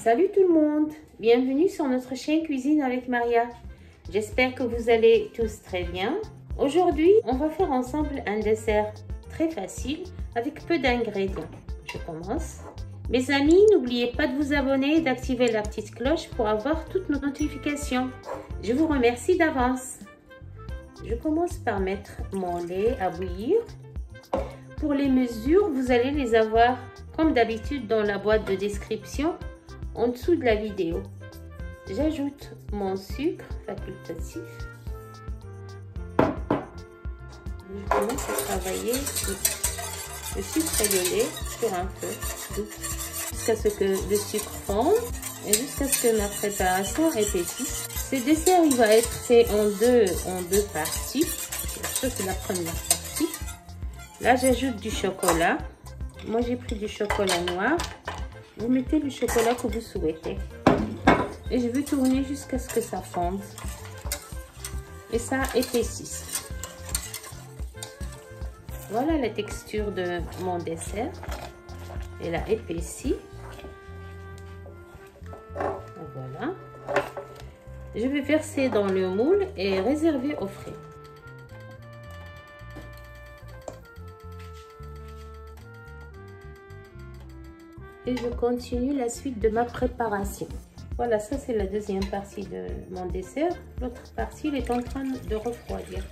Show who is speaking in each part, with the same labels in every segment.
Speaker 1: Salut tout le monde, bienvenue sur notre chaîne Cuisine avec Maria. J'espère que vous allez tous très bien. Aujourd'hui, on va faire ensemble un dessert très facile avec peu d'ingrédients. Je commence. Mes amis, n'oubliez pas de vous abonner et d'activer la petite cloche pour avoir toutes nos notifications. Je vous remercie d'avance. Je commence par mettre mon lait à bouillir. Pour les mesures, vous allez les avoir comme d'habitude dans la boîte de description en dessous de la vidéo. J'ajoute mon sucre facultatif. Je commence à travailler le sucre et le lait sur un feu doux jusqu'à ce que le sucre fonde et jusqu'à ce que ma préparation épaississe. Ce dessert, il va être fait en deux parties. Ça, c'est la première partie. Là, j'ajoute du chocolat. Moi, j'ai pris du chocolat noir. Vous mettez le chocolat que vous souhaitez. Et je vais tourner jusqu'à ce que ça fonde. Et ça épaississe. Voilà la texture de mon dessert. Elle a épaissi. Voilà. Je vais verser dans le moule et réserver au frais. Et je continue la suite de ma préparation. Voilà, ça c'est la deuxième partie de mon dessert. L'autre partie, elle est en train de refroidir.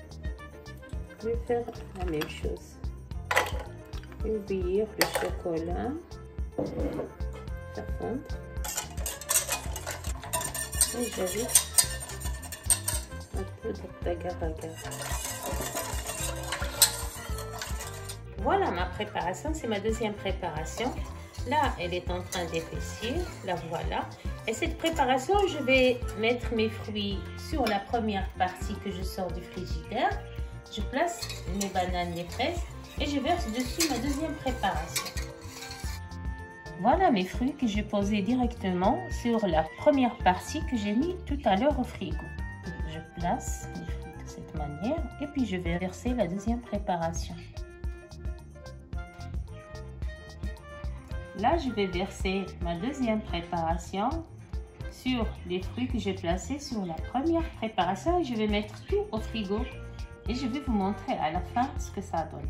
Speaker 1: Je vais faire la même chose. Je vais bouillir le chocolat. Ça fond. Et j'ajoute un peu d'agar-agar. Voilà ma préparation, c'est ma deuxième préparation. Là, elle est en train d'épaissir, la voilà. Et cette préparation, je vais mettre mes fruits sur la première partie que je sors du frigidaire. Je place mes bananes, les fraises et je verse dessus ma deuxième préparation. Voilà mes fruits que j'ai posés directement sur la première partie que j'ai mis tout à l'heure au frigo. Je place les fruits de cette manière et puis je vais verser la deuxième préparation. Là, je vais verser ma deuxième préparation sur les fruits que j'ai placés sur la première préparation et je vais mettre tout au frigo et je vais vous montrer à la fin ce que ça a donné.